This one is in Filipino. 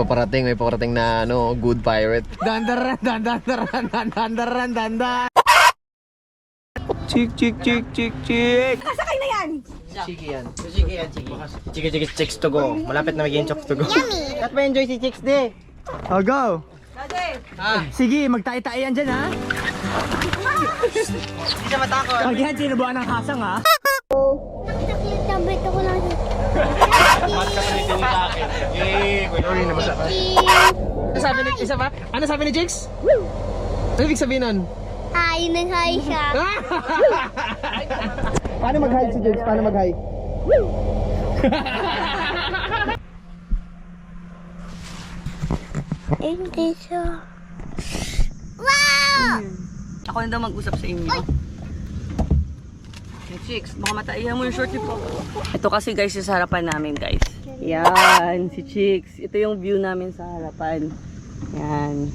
May paparating na ano, good pirate. Dandaran. Chik. Kasakay na yan! Chiki yan, Chiki. Chicks to go. Malapit na magiging chicks to go. Yummy! At ma-enjoy si Chicks de. Oh, go! Daddy! Sige, magtae-tae yan dyan, ha? Hindi siya matakot. Pag yan, sinubuan ng kasang, ha? Tablet ako lang. Sorry, nabasa ka. Ano sabi ni Jigs? Ano ibig sabihin nun? Hi, nag-hi siya. Paano mag-hide si Jigs? Paano mag-hide? Hindi siya. Wow! Ako na daw mag-usap sa inyo. Hey, Chicks, baka mataihan mo yung short ko. Ito kasi guys, yung sa harapan namin guys. Yan, si Chicks. Ito yung view namin sa harapan. Yan.